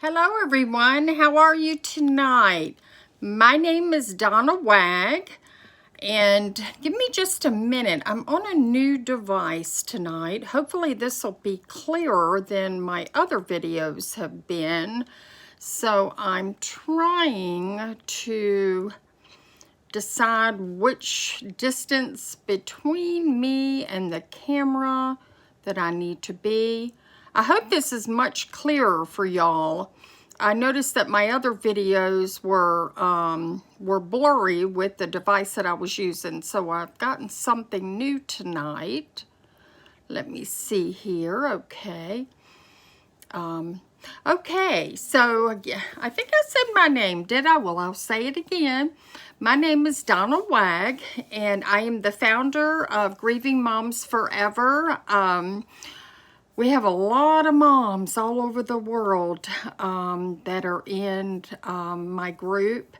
Hello everyone, how are you tonight? My name is Donna Wag, and give me just a minute. I'm on a new device tonight. Hopefully this will be clearer than my other videos have been. So I'm trying to decide which distance between me and the camera that I need to be. I hope this is much clearer for y'all. I noticed that my other videos were blurry with the device that I was using, so I've gotten something new tonight. Let me see here. Okay, so yeah, I think I said my name, did I? Well, I'll say it again. My name is Donna Wag, and I am the founder of Grieving Moms Forever. We have a lot of moms all over the world that are in my group.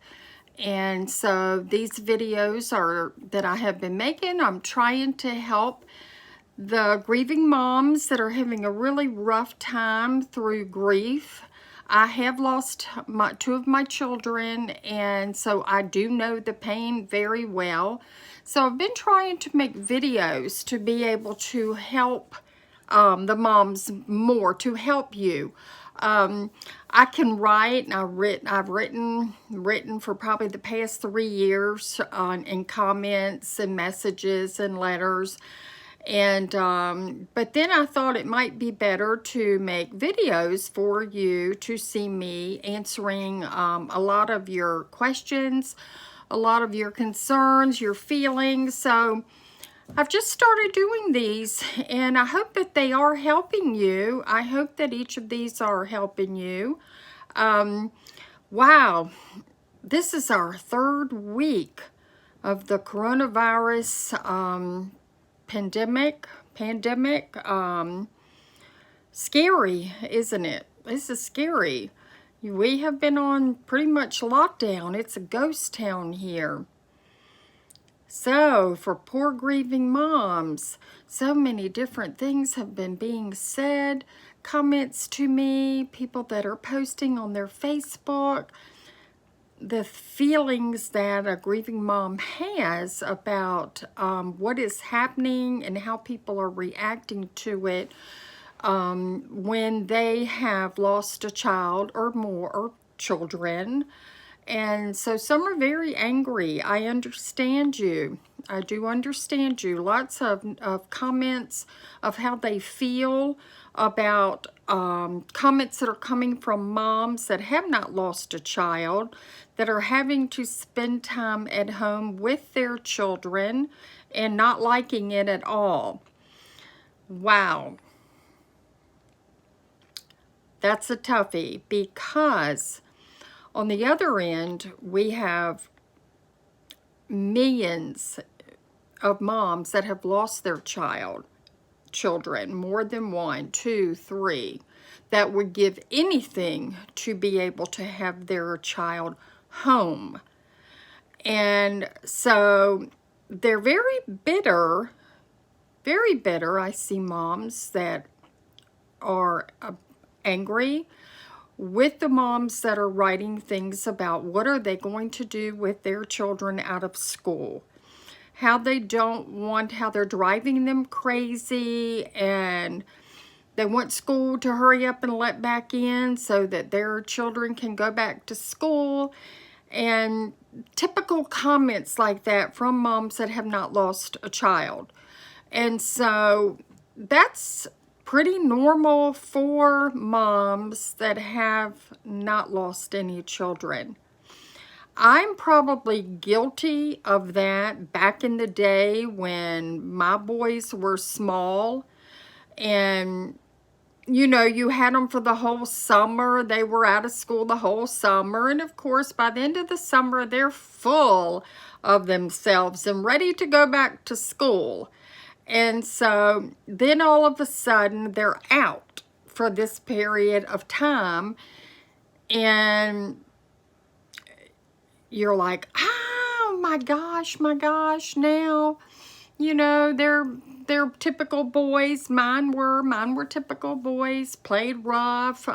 And so these videos are that I have been making. I'm trying to help the grieving moms that are having a really rough time through grief. I have lost two of my children, and so I do know the pain very well. So I've been trying to make videos to be able to help the moms more, to help you. I can write, and I've written for probably the past 3 years in comments and messages and letters. And but then I thought it might be better to make videos for you to see me answering a lot of your questions, a lot of your concerns, your feelings. So I've just started doing these, and I hope that they are helping you. I hope that each of these are helping you. Wow, this is our 3rd week of the coronavirus pandemic. Scary, isn't it? This is scary. We have been on pretty much lockdown. It's a ghost town here. So, for poor grieving moms, so many different things have been being said, comments to me, people that are posting on their Facebook, the feelings that a grieving mom has about what is happening and how people are reacting to it when they have lost a child or more, or children. And so some are very angry. I understand you. I do understand you. Lots of comments of how they feel about comments that are coming from moms that have not lost a child, that are having to spend time at home with their children and not liking it at all. Wow. That's a toughie, because on the other end, we have millions of moms that have lost their children, more than 1, 2, 3, that would give anything to be able to have their child home. And so they're very bitter, very bitter. I see moms that are angry with the moms that are writing things about what are they going to do with their children out of school, how they don't want, how they're driving them crazy, and they want school to hurry up and let back in so that their children can go back to school, and typical comments like that from moms that have not lost a child. And so that's pretty normal for moms that have not lost any children. I'm probably guilty of that back in the day when my boys were small, and you know, you had them for the whole summer. They were out of school the whole summer, and of course by the end of the summer they're full of themselves and ready to go back to school. And so then all of a sudden they're out for this period of time, and you're like, oh my gosh, now, you know, they're typical boys. Mine were typical boys, played rough,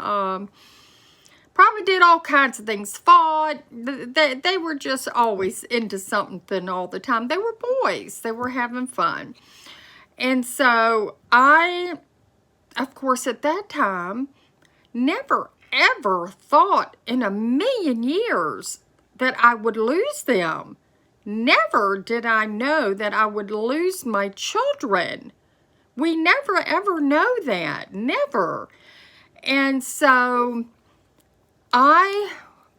probably did all kinds of things, fought. They were just always into something all the time. They were boys. They were having fun. And so I, of course, at that time, never ever thought in a million years that I would lose them. Never did I know that I would lose my children. We never ever know that. Never. And so I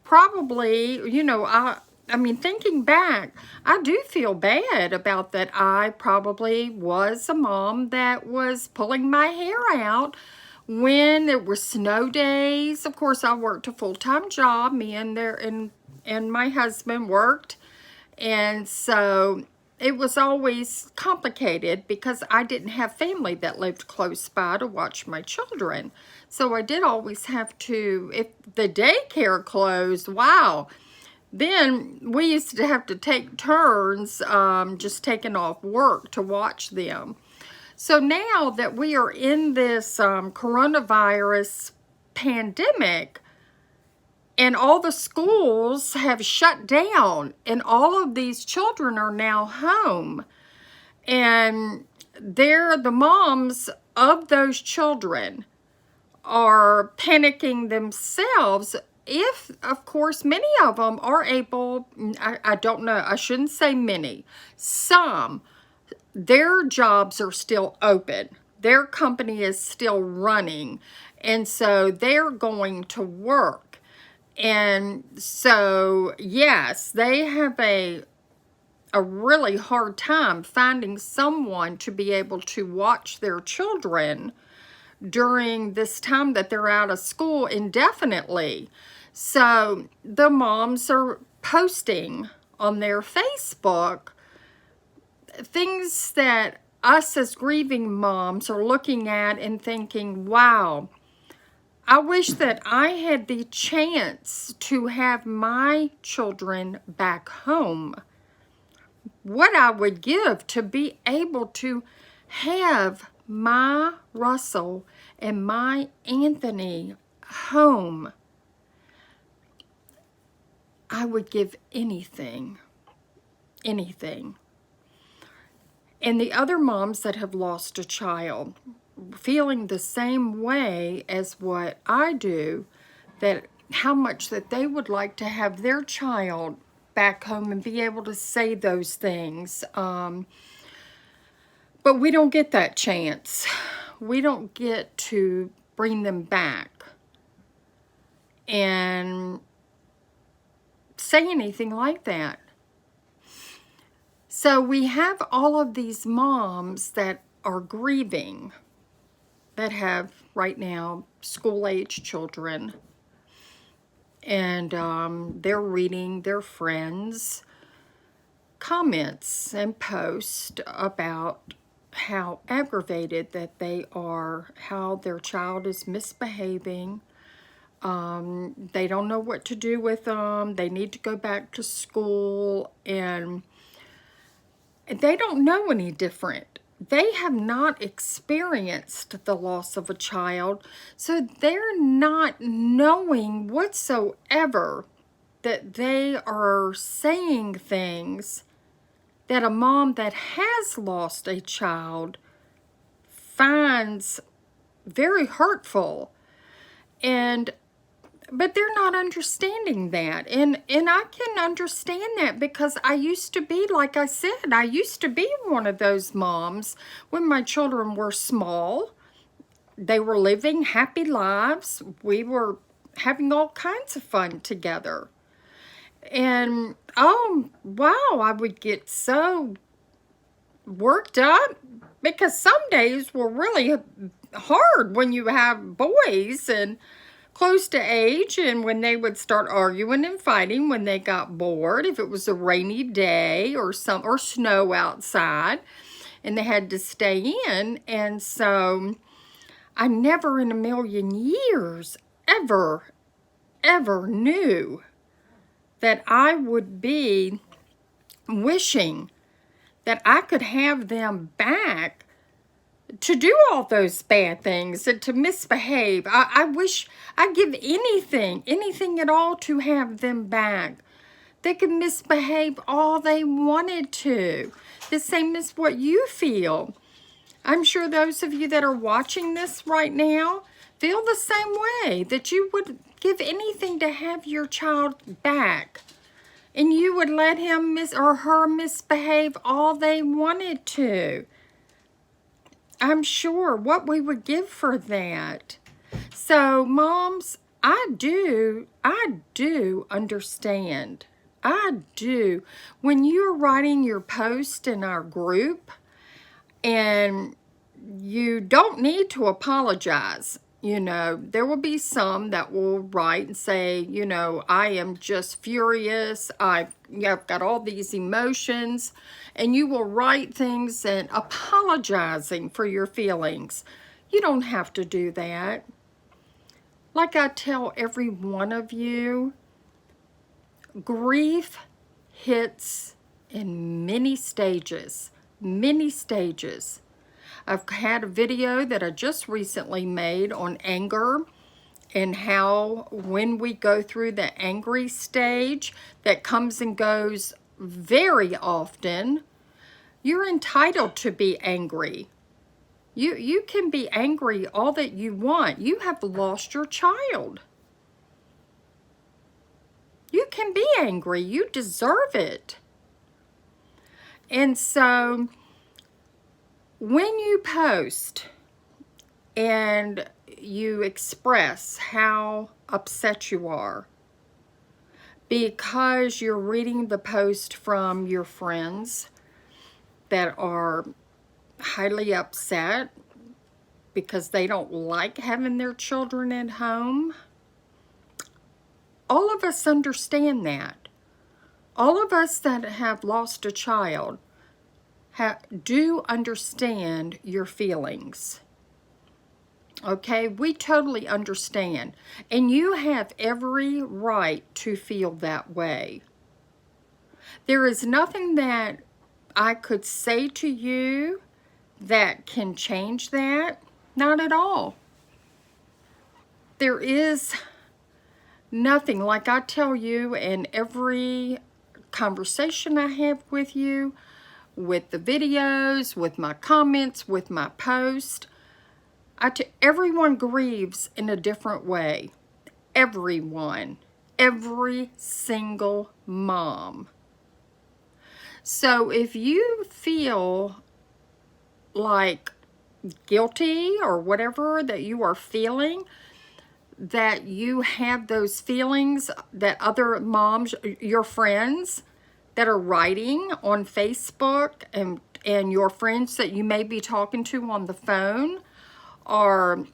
probably, you know, I mean, thinking back, I do feel bad about that. I probably was a mom that was pulling my hair out when there were snow days. Of course, I worked a full-time job. Me and my husband worked. And so it was always complicated because I didn't have family that lived close by to watch my children. So I did always have to, if the daycare closed, wow, then we used to have to take turns just taking off work to watch them. So now that we are in this coronavirus pandemic, and all the schools have shut down, and all of these children are now home. And the moms of those children are panicking themselves if, of course, many of them are able, I don't know, I shouldn't say many, some, their jobs are still open. Their company is still running. And so they're going to work. And so, yes, they have a really hard time finding someone to be able to watch their children during this time that they're out of school indefinitely. So the moms are posting on their Facebook things that us as grieving moms are looking at and thinking, wow, I wish that I had the chance to have my children back home. What I would give to be able to have my Russell and my Anthony home. I would give anything, anything. And the other moms that have lost a child, feeling the same way as what I do, that how much that they would like to have their child back home and be able to say those things. But we don't get that chance. We don't get to bring them back and say anything like that. So we have all of these moms that are grieving, that have right now school-age children, and they're reading their friends' comments and posts about how aggravated that they are, how their child is misbehaving. They don't know what to do with them. They need to go back to school, and they don't know any different. They have not experienced the loss of a child, so they're not knowing whatsoever that they are saying things that a mom that has lost a child finds very hurtful. But they're not understanding that. And I can understand that because I used to be, like I said, I used to be one of those moms when my children were small. They were living happy lives. We were having all kinds of fun together. And, oh, wow, I would get so worked up because some days were really hard when you have boys and close to age, and when they would start arguing and fighting when they got bored, if it was a rainy day or snow outside and they had to stay in. And so I never in a million years ever knew that I would be wishing that I could have them back to do all those bad things and to misbehave. I wish I'd give anything at all to have them back. They could misbehave all they wanted to. The same as what you feel. I'm sure those of you that are watching this right now feel the same way, that you would give anything to have your child back. And you would let him or her misbehave all they wanted to. I'm sure what we would give for that. So, moms, I do understand. I do. When you're writing your post in our group, and you don't need to apologize. You know, there will be some that will write and say, you know, I am just furious. I've got all these emotions. And you will write things and apologizing for your feelings. You don't have to do that. Like I tell every one of you, grief hits in many stages. Many stages. I've had a video that I just recently made on anger and how when we go through the angry stage that comes and goes very often, you're entitled to be angry. You can be angry all that you want. You have lost your child. You can be angry. You deserve it. And so when you post and you express how upset you are because you're reading the post from your friends that are highly upset because they don't like having their children at home, all of us understand that. All of us that have lost a child do understand your feelings. Okay, we totally understand. And you have every right to feel that way. There is nothing that I could say to you that can change that. Not at all. There is nothing, like I tell you in every conversation I have with you, with the videos, with my comments, with my post. Everyone grieves in a different way. Everyone. Every single mom. So if you feel like guilty or whatever that you are feeling, that you have those feelings that other moms, your friends that are writing on Facebook and your friends that you may be talking to on the phone are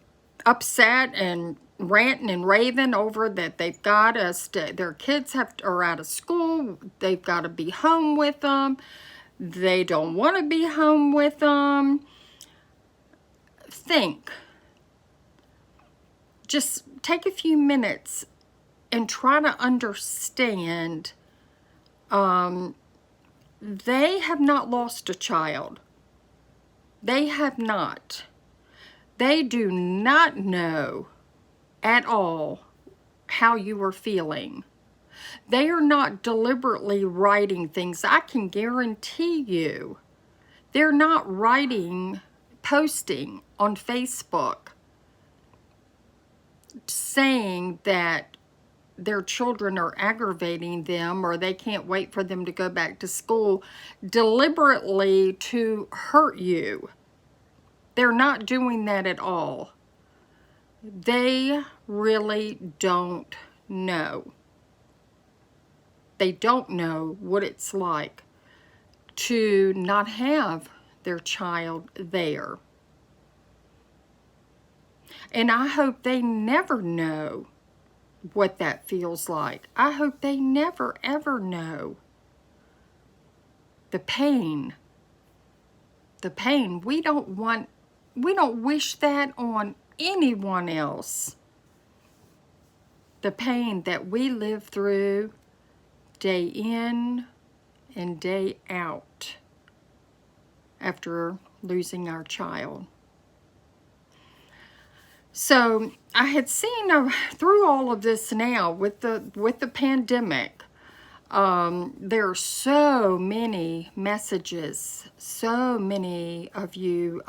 upset and ranting and raving over that they've got their kids are out of school, they've got to be home with them, they don't want to be home with them. Just take a few minutes and try to understand. They have not lost a child. They have not. They do not know at all how you are feeling. They are not deliberately writing things. I can guarantee you they're not posting on Facebook saying that their children are aggravating them or they can't wait for them to go back to school deliberately to hurt you. They're not doing that at all. They really don't know. They don't know what it's like to not have their child there. And I hope they never know what that feels like. I hope they never, ever know. The pain. The pain. We don't wish that on anyone else. The pain that we live through day in and day out after losing our child. So I had seen through all of this now with the pandemic, there are so many messages, so many of you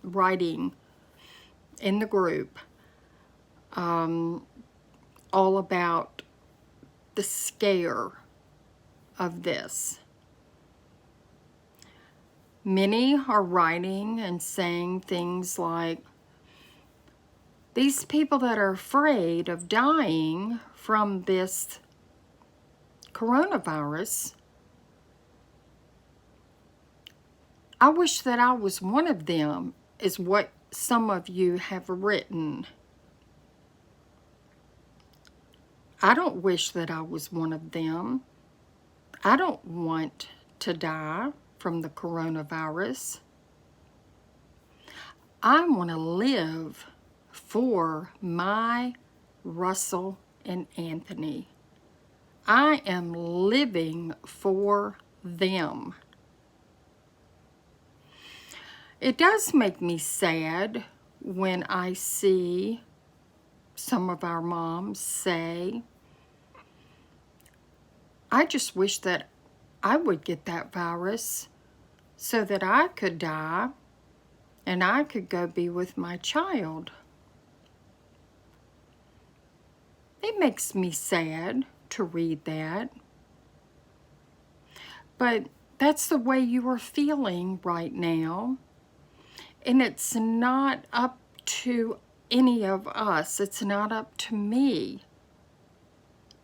writing in the group all about the scare of this. Many are writing and saying things like, these people that are afraid of dying from this coronavirus, I wish that I was one of them, is what some of you have written. I don't wish that I was one of them. I don't want to die from the coronavirus. I want to live for my Russell and Anthony. I am living for them. It does make me sad when I see some of our moms say, I just wish that I would get that virus so that I could die and I could go be with my child. It makes me sad to read that. But that's the way you are feeling right now. And it's not up to any of us. It's not up to me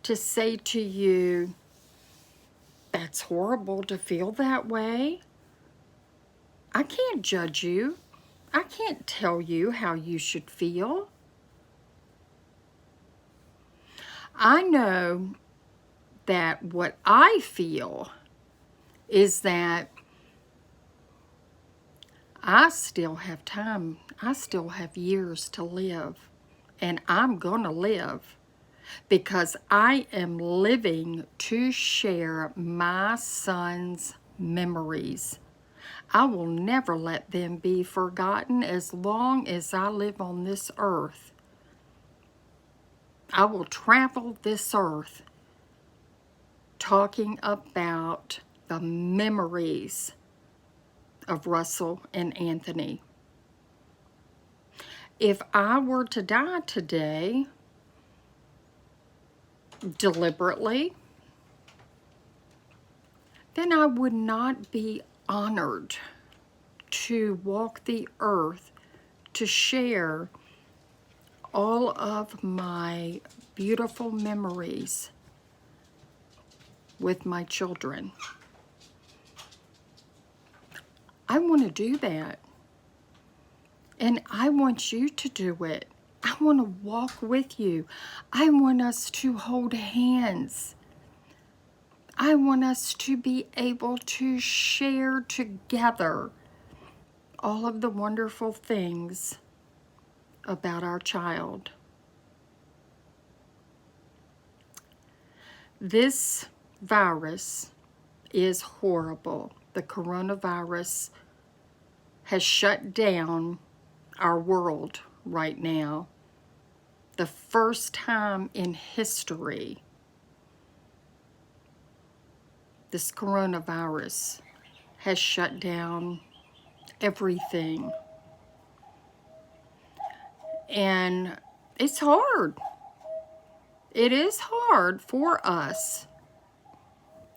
to say to you, that's horrible to feel that way. I can't judge you. I can't tell you how you should feel. I know that what I feel is that I still have time. I still have years to live. And I'm going to live because I am living to share my son's memories. I will never let them be forgotten as long as I live on this earth. I will travel this earth talking about the memories of Russell and Anthony. If I were to die today, deliberately, then I would not be honored to walk the earth to share all of my beautiful memories with my children. I want to do that. And I want you to do it. I want to walk with you. I want us to hold hands. I want us to be able to share together all of the wonderful things about our child. This virus is horrible. The coronavirus has shut down our world right now. The first time in history, this coronavirus has shut down everything. And it's hard. It is hard for us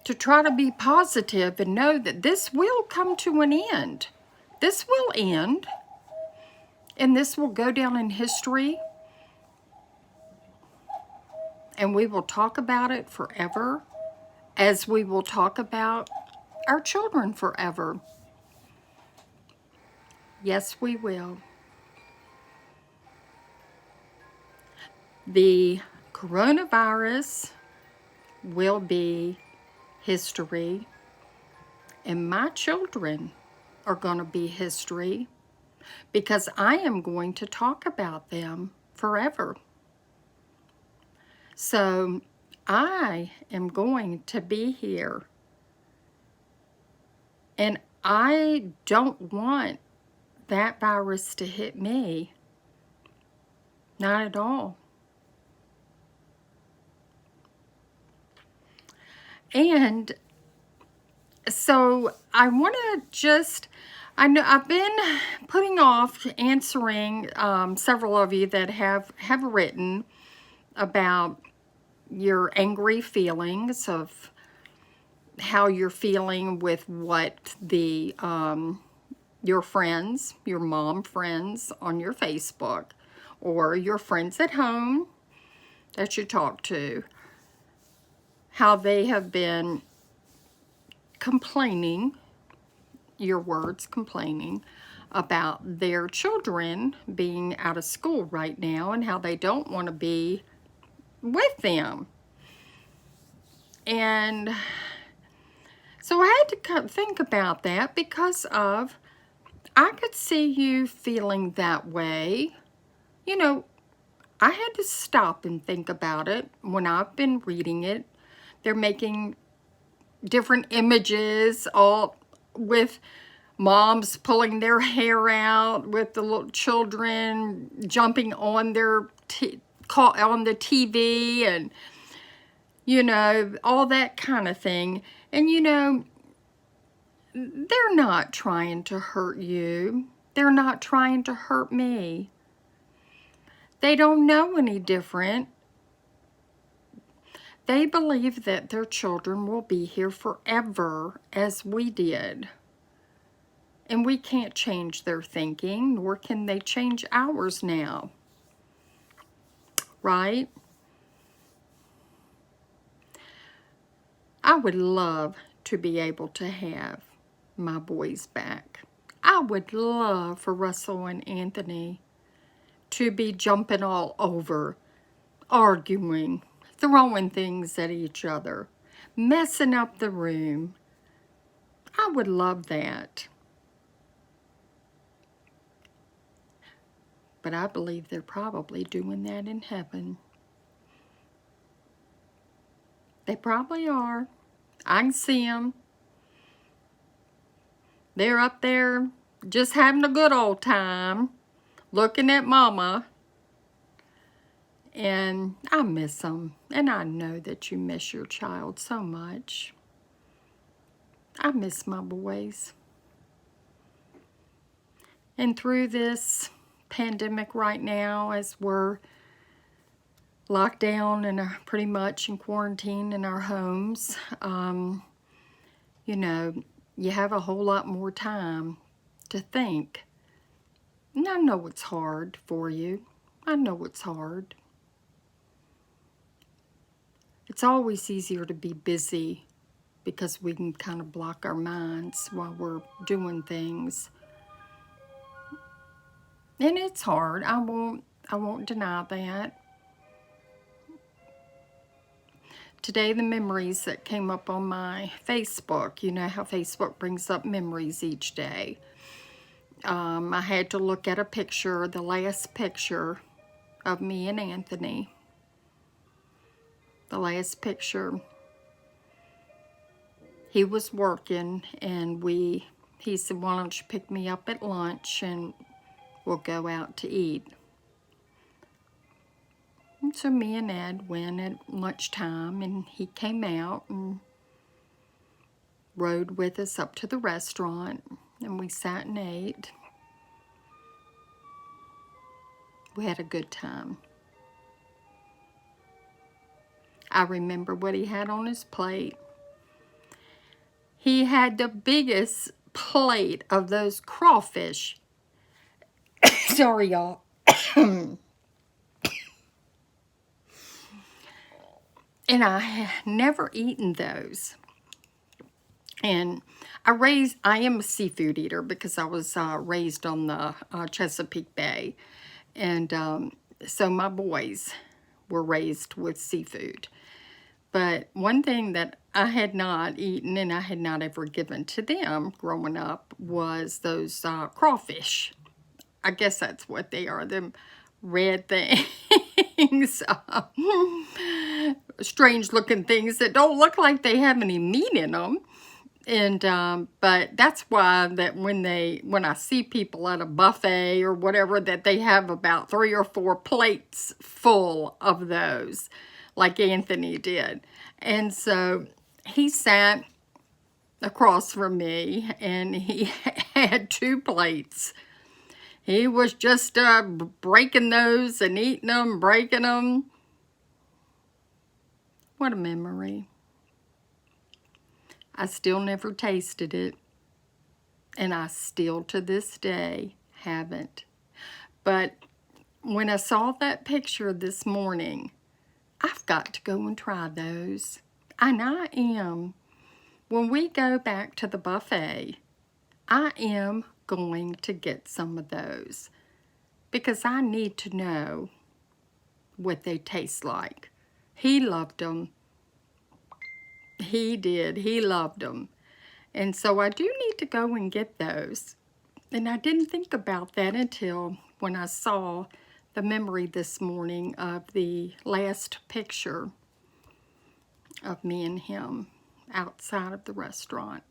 to try to be positive and know that this will come to an end. This will end. And this will go down in history. And we will talk about it forever, as we will talk about our children forever. Yes, we will. The coronavirus will be history, and my children are going to be history because I am going to talk about them forever. So I am going to be here, and I don't want that virus to hit me. Not at all. And so I want to just, I know I've been putting off answering several of you that have written about your angry feelings of how you're feeling with what the your friends, your mom friends on your Facebook, or your friends at home that you talk to, how they have been complaining, your words complaining, about their children being out of school right now and how they don't want to be with them. And so I had to think about that because of, I could see you feeling that way. You know, I had to stop and think about it when I've been reading it. They're making different images, all with moms pulling their hair out, with the little children jumping on their on the TV, and you know, all that kind of thing. And you know, they're not trying to hurt you. They're not trying to hurt me. They don't know any different. They believe that their children will be here forever, as we did. And we can't change their thinking, nor can they change ours now. Right? I would love to be able to have my boys back. I would love for Russell and Anthony to be jumping all over, arguing, throwing things at each other, messing up the room. I would love that. But I believe they're probably doing that in heaven. They probably are. I can see them. They're up there just having a good old time, looking at Mama. And I miss them. And I know that you miss your child so much. I miss my boys. And through this pandemic right now, as we're locked down and are pretty much in quarantine in our homes, you know, you have a whole lot more time to think. And I know it's hard for you. I know it's hard. It's always easier to be busy because we can kind of block our minds while we're doing things. And it's hard. I won't deny that. Today, the memories that came up on my Facebook, you know how Facebook brings up memories each day. I had to look at a picture, the last picture of me and Anthony. The last picture. He was working, and he said, why don't you pick me up at lunch and we'll go out to eat. And so me and Ed went at lunchtime, and he came out and rode with us up to the restaurant, and we sat and ate. We had a good time. I remember what he had on his plate. He had the biggest plate of those crawfish. Sorry, y'all. And I had never eaten those. And I am a seafood eater because I was raised on the Chesapeake Bay. And so my boys were raised with seafood. But one thing that I had not eaten and I had not ever given to them growing up was those crawfish. I guess that's what they are, them red things. Strange looking things that don't look like they have any meat in them. And but that's why that when I see people at a buffet or whatever, that they have about 3 or 4 plates full of those, like Anthony did. And so he sat across from me and he had 2 plates. He was just breaking those and eating them, breaking them. What a memory. I still never tasted it, and I still to this day haven't. But when I saw that picture this morning, I've got to go and try those. And I am. When we go back to the buffet, I am going to get some of those because I need to know what they taste like. He loved them. He did. He loved them. And so I do need to go and get those. And I didn't think about that until when I saw the memory this morning of the last picture of me and him outside of the restaurant.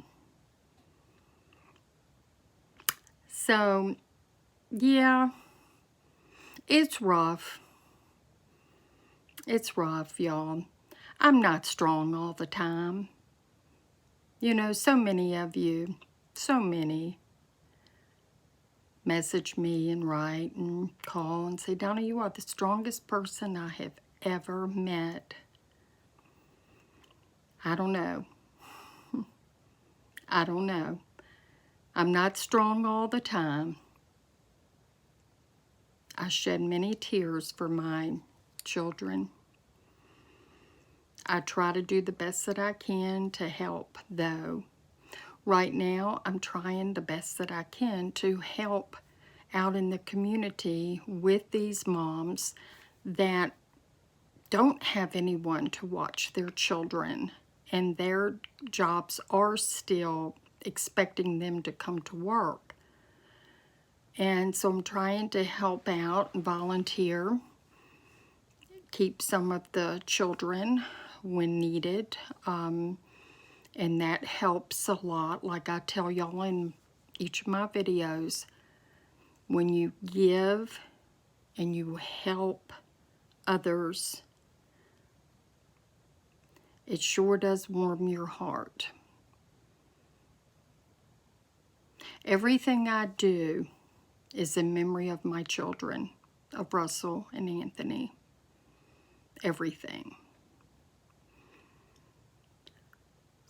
So, yeah, it's rough. It's rough, y'all. I'm not strong all the time. You know, so many of you, so many, message me and write and call and say, Donna, you are the strongest person I have ever met. I don't know. I don't know. I'm not strong all the time. I shed many tears for my children. I try to do the best that I can to help, though. Right now, I'm trying the best that I can to help out in the community with these moms that don't have anyone to watch their children, and their jobs are still expecting them to come to work. And so I'm trying to help out and volunteer, keep some of the children when needed, and that helps a lot. Like I tell y'all in each of my videos, when you give and you help others, it sure does warm your heart. Everything I do is in memory of my children, of Russell and Anthony. Everything.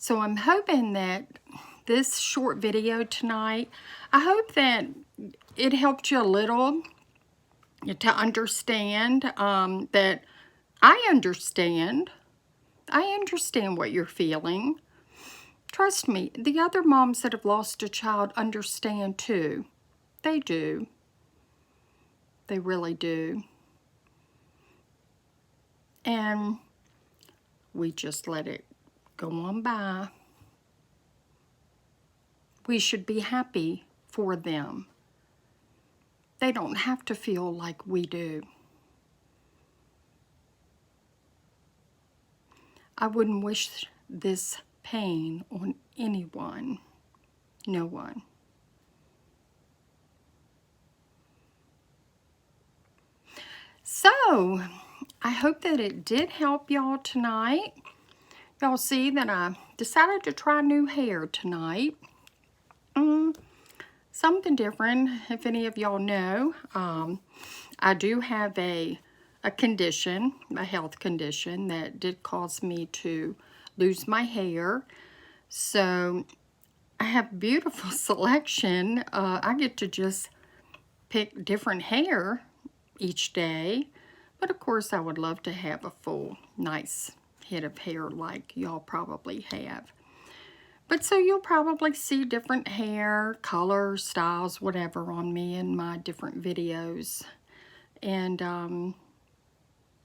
So I'm hoping that this short video tonight, I hope that it helped you a little to understand that I understand. I understand what you're feeling. Trust me, the other moms that have lost a child understand too. They do. They really do. And we just let it go on by. We should be happy for them. They don't have to feel like we do. I wouldn't wish this pain on anyone. No one. So, I hope that it did help y'all tonight. Y'all see that I decided to try new hair tonight. Something different, if any of y'all know. I do have a condition, a health condition that did cause me to lose my hair. So I have a beautiful selection. I get to just pick different hair each day. But of course I would love to have a full, nice head of hair like y'all probably have. But so you'll probably see different hair, colors, styles, whatever on me in my different videos. And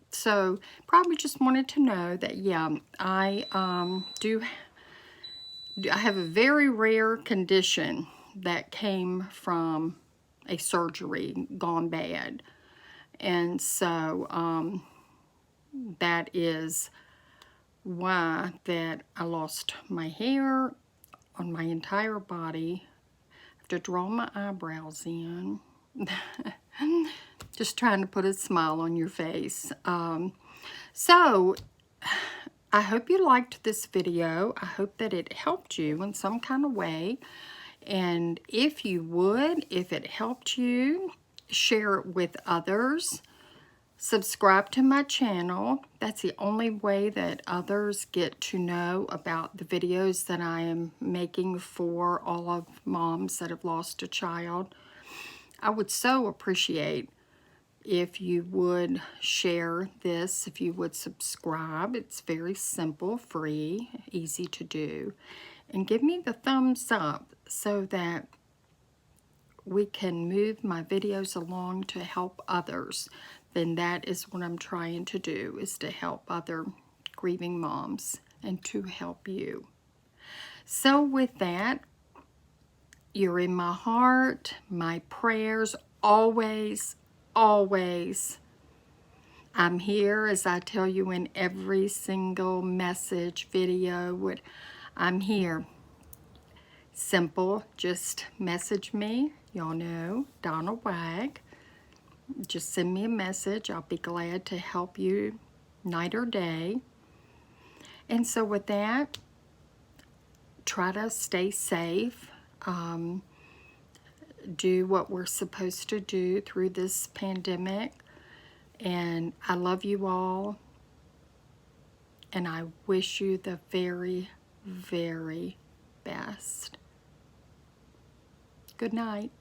so probably just wanted to know that, yeah, I have a very rare condition that came from a surgery gone bad. And so that is why that I lost my hair on my entire body. I have to draw my eyebrows in. Just trying to put a smile on your face. So, I hope you liked this video. I hope that it helped you in some kind of way. And if you would, if it helped you, share it with others. Subscribe to my channel. That's the only way that others get to know about the videos that I am making for all of moms that have lost a child. I would so appreciate if you would share this, if you would subscribe. It's very simple, free, easy to do. And give me the thumbs up so that we can move my videos along to help others. Then that is what I'm trying to do, is to help other grieving moms and to help you. So with that, you're in my heart, my prayers, always, always. I'm here, as I tell you in every single message, video, I'm here. Simple, just message me. Y'all know, Donna Wag. Just send me a message. I'll be glad to help you night or day. And so with that, try to stay safe. Do what we're supposed to do through this pandemic. And I love you all. And I wish you the very, very best. Good night.